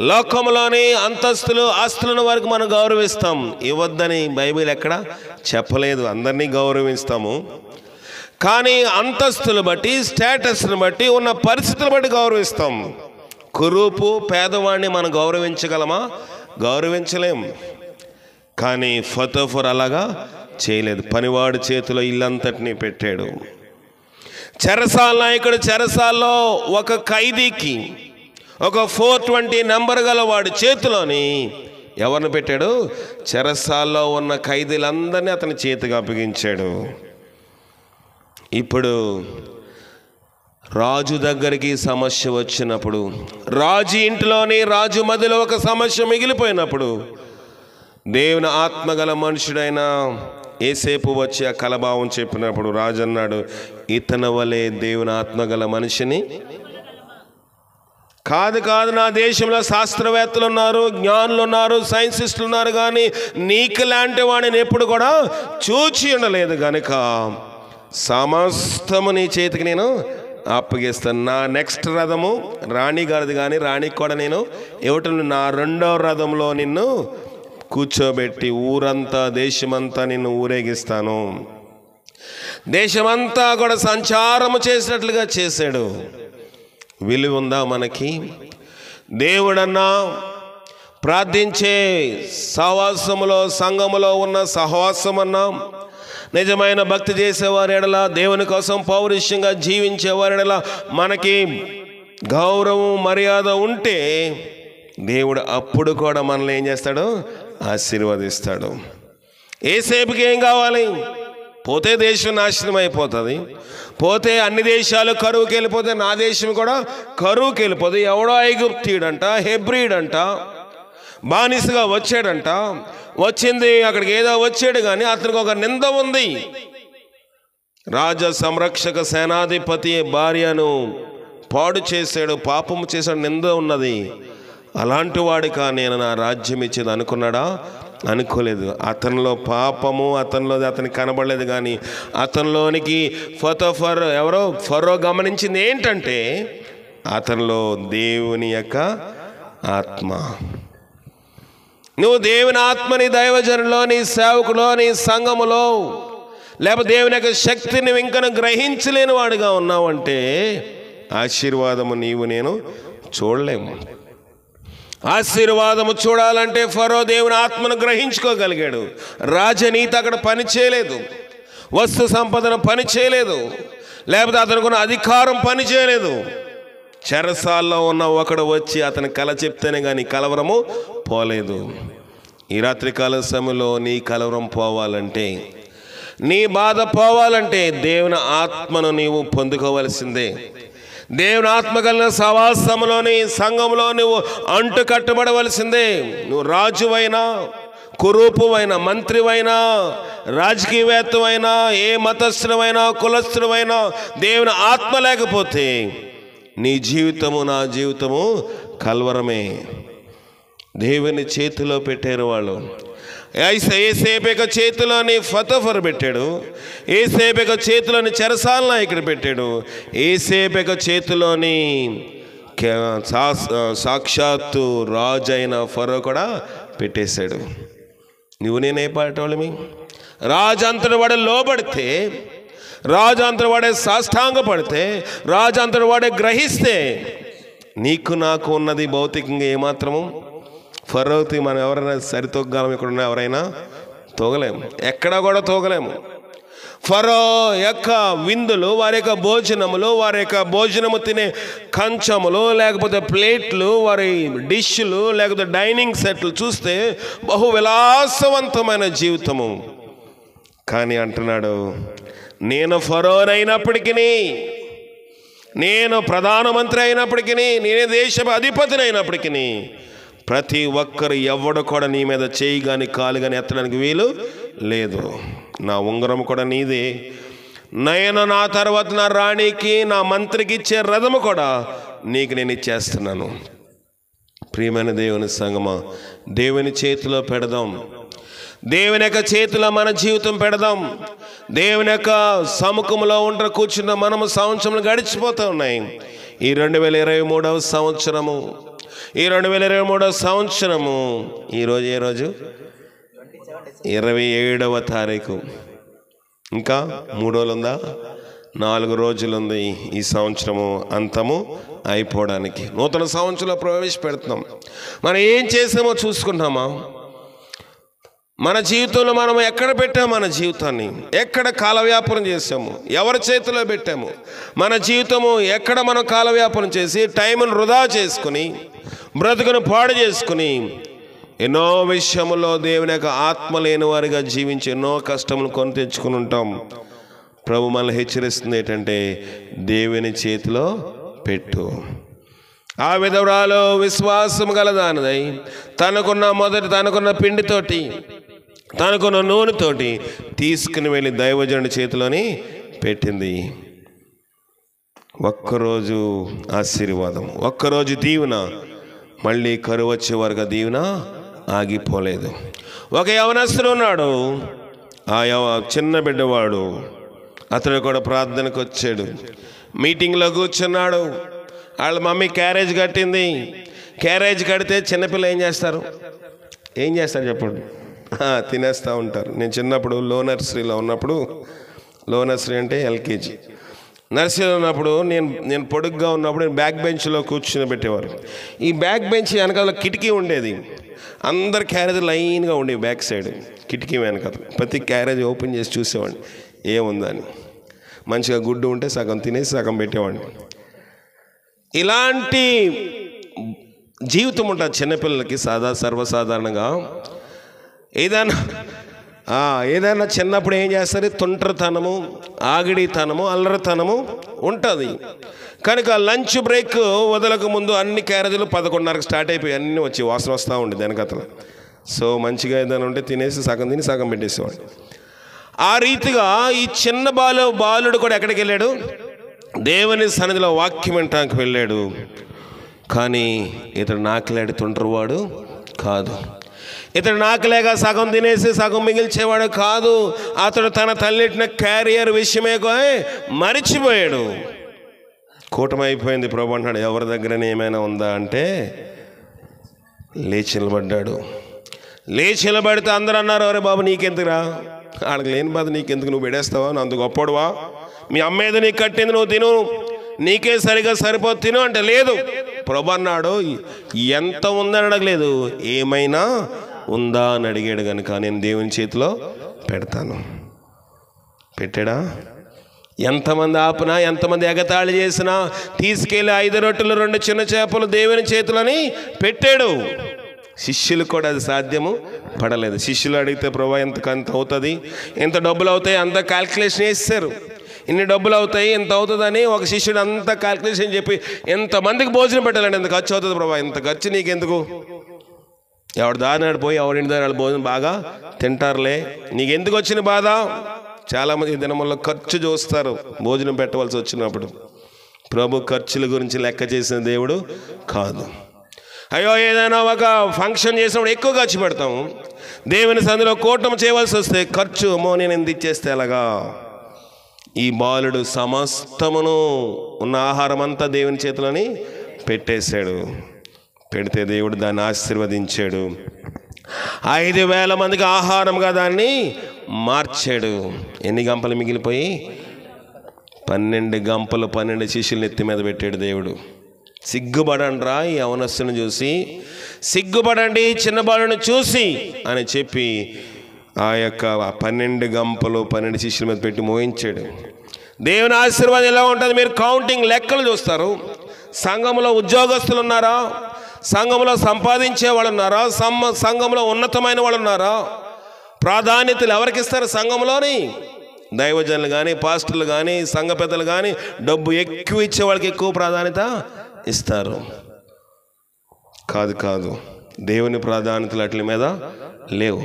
లోకంలోని అంతస్తులు ఆస్తులను వరకు మనం గౌరవిస్తాం. ఇవ్వద్దని బైబిల్ ఎక్కడ చెప్పలేదు. అందరినీ గౌరవిస్తాము. కానీ అంతస్తులు బట్టి, స్టేటస్ని బట్టి, ఉన్న పరిస్థితులను బట్టి గౌరవిస్తాం. కురూపు పేదవాడిని మనం గౌరవించగలమా? గౌరవించలేం. కానీ ఫతోఫర్ అలాగా చేయలేదు. పనివాడి చేతిలో ఇల్లంతటినీ పెట్టాడు. చెరసాల నాయకుడు చెరసాల్లో ఒక ఖైదీకి ఒక 420 నెంబర్ గల వాడి చేతిలోని ఎవరిని పెట్టాడు? చెరసాల్లో ఉన్న ఖైదీలందరినీ అతని చేతికి అప్పగించాడు. ఇప్పుడు రాజు దగ్గరికి సమస్య వచ్చినప్పుడు, రాజు ఇంటిలోని రాజు మధ్యలో ఒక సమస్య మిగిలిపోయినప్పుడు దేవుని ఆత్మగల మనుషుడైన యోసేపు వచ్చి ఆ కలభావం చెప్పినప్పుడు రాజు అన్నాడు, ఇతని వలె దేవుని ఆత్మగల మనిషిని కాదు, నా దేశంలో శాస్త్రవేత్తలు ఉన్నారు, జ్ఞానులు ఉన్నారు, సైన్సిస్టులు ఉన్నారు, కానీ నీకు లాంటి వాడిని ఎప్పుడు కూడా చూచి ఉండలేదు కనుక సమస్తము నీ చేతికి నేను అప్పగిస్తాను. నా నెక్స్ట్ రథము రాణి గారిది, కానీ రాణికి కూడా నేను ఇవ్వటం, నా 2వ రథంలో నిన్ను కూర్చోబెట్టి ఊరంతా దేశమంతా నిన్ను ఊరేగిస్తాను. దేశమంతా కూడా సంచారము చేసినట్లుగా చేశాడు. విలువ ఉందా మనకి? దేవుడన్నా ప్రార్థించే సహవాసములో, సంఘములో ఉన్న సహవాసం అన్నా, నిజమైన భక్తి చేసేవారి ఎడల, దేవుని కోసం పౌరుషంగా జీవించేవారి ఎడల మనకి గౌరవం, మర్యాద ఉంటే దేవుడు అప్పుడు కూడా మనల్ని ఏం చేస్తాడు? ఆశీర్వదిస్తాడు. యోసేపుకి ఏం కావాలి? పోతే దేశం నాశనం అయిపోతుంది, పోతే అన్ని దేశాలు కరువుకి వెళ్ళిపోతే నా దేశం కూడా కరువుకి వెళ్ళిపోతుంది. ఎవడో ఐగుప్తీయుడంట, హెబ్రీడంట, బానిసగా వచ్చాడంట, వచ్చింది అక్కడికి ఏదో వచ్చాడు, కానీ అతనికి ఒక నింద ఉంది. రాజ సంరక్షక సేనాధిపతి భార్యను పాడు చేశాడు, పాపము చేశాడు, నింద ఉన్నది. అలాంటి వాడికా నేను నా రాజ్యం ఇచ్చేది అనుకున్నాడా? అనుకోలేదు. అతనిలో పాపము, అతనికి కనబడలేదు. కానీ అతనిలోనికి ఫరో గమనించింది ఏంటంటే అతనిలో దేవుని యొక్క ఆత్మ. నువ్వు దేవుని ఆత్మని దైవజనులో, నీ సేవకులో, నీ సంఘములో, లేకపోతే దేవుని యొక్క శక్తిని ఇంకను గ్రహించలేని వాడుగా ఉన్నావంటే ఆశీర్వాదము నీవు నేను చూడలేము. ఆశీర్వాదము చూడాలంటే ఫరో దేవుని ఆత్మను గ్రహించుకోగలిగాడు. రాజనీతి అక్కడ పని చేయలేదు. వస్తు సంపదన పని చేయలేదు, లేకపోతే అతనుకున్న అధికారం పని చేయలేదు. చెరసాల్లో ఉన్న ఒకడు వచ్చి అతని కల చెప్తేనే కానీ కలవరము పోలేదు. ఈ రాత్రికాల సమయంలో నీ కలవరం పోవాలంటే, నీ బాధ పోవాలంటే దేవుని ఆత్మను నీవు పొందుకోవలసిందే. దేవుని ఆత్మ కలిగిన సవాసంలోని సంఘంలో నువ్వు అంటు కట్టబడవలసిందే. నువ్వు రాజువైనా, కురూపువైనా, మంత్రివైనా, రాజకీయవేత్తవైనా, ఏ మతస్థుడమైనా, కులస్థుడమైనా, దేవుని ఆత్మ లేకపోతే నీ జీవితము నా జీవితము కల్వరమే. దేవుని చేతిలో పెట్టారు వాళ్ళు. ఏసేపెక చేతిలోని ఫతఫర్ పెట్టాడు, ఏసేపెక చేతిలోని చెరసాల నాయకుడు పెట్టాడు, ఏసేపెక చేతిలోని సాక్షాత్తు రాజు అయిన ఫరో కూడా పెట్టేశాడు. నువ్వు నేనే పాటోళ్ళమి. రాజు అంతటి వాడే లోబడితే, రాజు అంతటి వాడే సాష్టాంగ పడితే, రాజు అంతటి వాడే గ్రహిస్తే నీకు నాకు ఉన్నది భౌతికంగా ఏమాత్రము ఫరోకి మనం ఎవరైనా సరితొగ్గలం. ఇక్కడున్న ఎవరైనా తోగలేము, ఎక్కడా కూడా తోగలేము. ఫరో యొక్క విందులు, వారి యొక్క భోజనములు, వారి యొక్క భోజనము తినే కంచములు, లేకపోతే ప్లేట్లు, వారి డిష్లు, లేకపోతే డైనింగ్ సెట్లు చూస్తే బహు విలాసవంతమైన జీవితము. కానీ అంటున్నాడు, నేను ఫరోనైనప్పటికీ, నేను ప్రధానమంత్రి అయినప్పటికీ, నేనే దేశ అధిపతిని అయినప్పటికీ, ప్రతి ఒక్కరు ఎవడు కూడా నీ మీద చేయి కానీ కాలు కానీ ఎత్తడానికి వీలు లేదు. నా ఉంగరం కూడా నీదే. నేను నా తర్వాత నా రాణికి, నా మంత్రికి ఇచ్చే రథము కూడా నీకు నేను ఇచ్చేస్తున్నాను. ప్రియమైన దేవుని సంగమా, దేవుని చేతిలో పెడదాం. దేవుని యొక్క చేతిలో మన జీవితం పెడదాం. దేవుని యొక్క సముఖంలో కూర్చున్న మనము సంవత్సరం గడిచిపోతూ ఉన్నాయి. ఈ 2023వ సంవత్సరము, ఈ 2023వ సంవత్సరము ఈరోజు ఏ రోజు? 27వ తారీఖు. ఇంకా 3 రోజులు ఉందా? 4 రోజులు ఉంది ఈ సంవత్సరము అంతము అయిపోవడానికి. నూతన సంవత్సరంలో ప్రవేశపెడుతున్నాం. మనం ఏం చేసామో చూసుకుంటామా? మన జీవితంలో మనం ఎక్కడ పెట్టాము? మన జీవితాన్ని ఎక్కడ కాలవ్యాపనం చేసాము? ఎవరి చేతిలో పెట్టాము? మన జీవితము ఎక్కడ మనం కాలవ్యాపనం చేసి టైంను వృధా చేసుకుని, బ్రతుకును పాడు చేసుకుని, ఎన్నో విషయములో దేవుని యొక్క ఆత్మ లేని వారిగా జీవించి ఎన్నో కష్టములు కొని తెచ్చుకుని ఉంటాం. ప్రభు మనల్ని హెచ్చరిస్తుంది ఏంటంటే, దేవుని చేతిలో పెట్టు. ఆ విధవరాలు విశ్వాసం గలదానిదై తనకున్న పిండితోటి, తనకున్న నూనెతోటి తీసుకుని వెళ్ళి దైవజనుడి చేతిలోని పెట్టింది. ఒక్కరోజు ఆశీర్వాదం, ఒక్కరోజు దీవెన, మళ్ళీ కరువు వచ్చే వరకు దీవెన ఆగిపోలేదు. ఒక యవనస్తుడు ఉన్నాడు, ఆ చిన్న బిడ్డవాడు. అతడు కూడా ప్రార్థనకు వచ్చాడు. మీటింగ్లో కూర్చున్నాడు. వాళ్ళ మమ్మీ క్యారేజ్ కట్టింది. క్యారేజ్ కడితే చిన్నపిల్ల ఏం చేస్తారు చెప్పండి? తినేస్తూ ఉంటారు. నేను చిన్నప్పుడు లో నర్సరీలో ఉన్నప్పుడు, లో నర్సరీ అంటే ఎల్కేజీ, నర్సరీలో ఉన్నప్పుడు నేను పొడుగ్గా ఉన్నప్పుడు నేను బ్యాక్ బెంచ్లో కూర్చుని పెట్టేవారు. ఈ బ్యాక్ బెంచ్ వెనకాల కిటికీ ఉండేది. అందరు క్యారేజ్ లైన్గా ఉండేవి బ్యాక్ సైడ్ కిటికీ వెనకాల. ప్రతి క్యారేజ్ ఓపెన్ చేసి చూసేవాడిని ఏముందని. మంచిగా గుడ్డు ఉంటే సగం తినేసి సగం పెట్టేవాడిని. ఇలాంటి జీవితం ఉంటుంది చిన్నపిల్లలకి సర్వసాధారణంగా. ఏదైనా చిన్నప్పుడు ఏం చేస్తారు? తుంటరితనము, ఆగిడితనము, అల్లరితనము ఉంటుంది. కనుక లంచ్ బ్రేక్ వదలకు ముందు అన్ని క్యారేజీలు 11:30కి స్టార్ట్ అయిపోయి అన్నీ వచ్చి వాసన వస్తూ ఉండేది వెనకతలు. సో మంచిగా ఏదైనా ఉంటే తినేసి సగం తిని సగం పెట్టేసేవాడు. ఆ రీతిగా ఈ చిన్న బాలుడు కూడా ఎక్కడికి వెళ్ళాడు? దేవుని సన్నిధిలో వాక్యం వినటానికి వెళ్ళాడు. కానీ ఇతడు నాకులేడు తుంటరివాడు కాదు. ఇతడు నాకులేక సగం తినేసి సగం మిగిల్చేవాడు కాదు. అతడు తన తల్లిటిన క్యారియర్ విషయమే మరిచిపోయాడు. కూటమైపోయింది. ప్రభు అంటున్నాడు, ఎవరి దగ్గరనే ఏమైనా ఉందా అంటే లేచి నిలబడ్డాడు. లేచి నిలబడితే అందరూ అన్నారు, అరే బాబు నీకెందుకురా, ఆడకు లేని బాధ నీకెందుకు, నువ్వు పెడేస్తావా, నువ్వు అంత గొప్పడువా, మీ అమ్మ ఏదో నీకు కట్టింది నువ్వు తిను, నీకే సరిగా సరిపోదు తిను అంటే, లేదు ప్రభు అన్నాడు ఎంత ఉందని అడగలేదు, ఏమైనా ఉందా అని అడిగాడు. కనుక నేను దేవుని చేతిలో పెడతాను. పెట్టాడా? ఎంతమంది ఆపినా, ఎంతమంది ఎగతాళి చేసినా తీసుకెళ్ళి 5 రొట్టెలు 2 చిన్న చేపలు దేవుని చేతులని పెట్టాడు. శిష్యులు కూడా అది సాధ్యము పడలేదు. శిష్యులు అడిగితే ప్రభా ఎంత అవుతుంది, ఎంత డబ్బులు అవుతాయి, అంత క్యాల్కులేషన్ వేస్తారు. ఇన్ని డబ్బులు అవుతాయి, ఎంత అవుతుందని ఒక శిష్యుడు అంత క్యాల్కులేషన్ చెప్పి ఎంతమందికి భోజనం పెట్టాలండి, ఎంత ఖర్చు అవుతుంది ప్రభా, ఇంత ఖర్చు నీకెందుకు, ఎవరి దారినాడు పోయి ఎవరింటి దారి భోజనం బాగా తింటారులే, నీకెందుకు వచ్చిన బాధ. చాలామంది దినముల్లో ఖర్చు చూస్తారు భోజనం పెట్టవలసి వచ్చినప్పుడు. ప్రభు ఖర్చుల గురించి లెక్క చేసిన దేవుడు కాదు. అయ్యో ఏదైనా ఒక ఫంక్షన్ చేసినప్పుడు ఎక్కువ ఖర్చు పెడతాము, దేవుని సందులో కూటమి చేయవలసి వస్తే ఖర్చు నేను ఎంత ఇచ్చేస్తే ఎలాగా. ఈ బాలుడు సమస్తమును ఉన్న ఆహారం అంతా దేవుని చేతిలోని పెట్టేశాడు. పెడితే దేవుడు దాన్ని ఆశీర్వదించాడు. 5,000 మందికి ఆహారంగా దాన్ని మార్చాడు. ఎన్ని గంపలు మిగిలిపోయి? 12 గంపలు 12 శిష్యులు ఎత్తి మీద పెట్టాడు దేవుడు. సిగ్గుపడండి రా ఈ యవనస్తుని చూసి, సిగ్గుపడండి చిన్నబాలుని చూసి అని చెప్పి ఆ యొక్క 12 గంపలు 12 శిష్యుల మీద పెట్టి మోయించాడు. దేవుని ఆశీర్వాదం ఎలా ఉంటుంది? మీరు కౌంటింగ్ లెక్కలు చూస్తారు. సంఘంలో ఉద్యోగస్తులు ఉన్నారా? సంఘంలో సంపాదించే వాళ్ళు ఉన్నారా? సంఘంలో ఉన్నతమైన వాళ్ళు ఉన్నారా? ప్రాధాన్యతలు ఎవరికి ఇస్తారు సంఘంలోని? దైవజనులు కానీ, పాస్టర్లు కానీ, సంఘ పెద్దలు కానీ డబ్బు ఎక్కువ ఇచ్చే వాళ్ళకి ఎక్కువ ప్రాధాన్యత ఇస్తారు. కాదు, దేవుని ప్రాధాన్యతలు అట్ల మీద లేవు.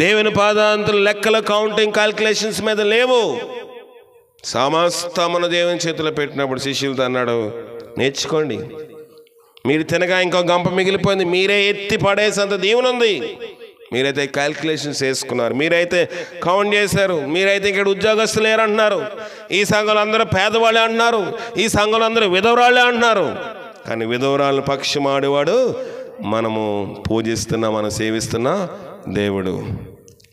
దేవుని ప్రాధాన్యతలు లెక్కల కౌంటింగ్ క్యాల్కులేషన్స్ మీద లేవు. సమస్తమును దేవుని చేతిలో పెట్టినప్పుడు శిష్యులతో అన్నాడు, నేర్చుకోండి. మీరు తినగా ఇంకో గంప మిగిలిపోయింది, మీరే ఎత్తి పడేసేంత దీవెన ఉంది. మీరైతే క్యాల్కులేషన్స్ వేసుకున్నారు, మీరైతే కౌంట్ చేశారు. మీరైతే ఇక్కడ ఉద్యోగస్తులు లేరంటున్నారు, ఈ సంఘంలో అందరూ పేదవాళ్ళే అంటున్నారు, ఈ సంఘంలో అందరూ విధవరాళ్ళే అంటున్నారు. కానీ విధవరాళ్ళని పక్షమాడేవాడు మనము పూజిస్తున్న, మనం సేవిస్తున్న దేవుడు.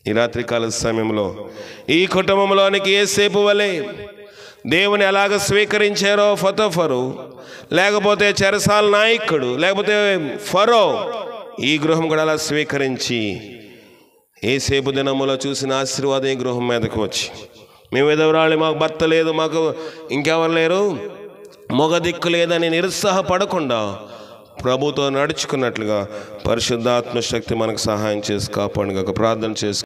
ఈ రాత్రికాల సమయంలో ఈ కుటుంబంలోనికి యేసేపు వలె దేవుని ఎలాగ స్వీకరించారో ఫతోఫరు, లేకపోతే చెరసాల నాయకుడు, లేకపోతే ఫరో, ఈ గృహం కూడా అలా స్వీకరించి యేసేపు దినములో చూసిన ఆశీర్వాదం ఈ గృహం మీదకి వచ్చి, మేము విధవరాళ్ళు, మాకు భర్త లేదు, మాకు ఇంకెవరు లేరు, మొగ దిక్కు లేదని నిరుత్సాహపడకుండా ప్రభుతో నడుచుకున్నట్లుగా పరిశుద్ధాత్మ శక్తి మనకు సహాయం చేసి కాపాడుగాక. ప్రార్థన చేసి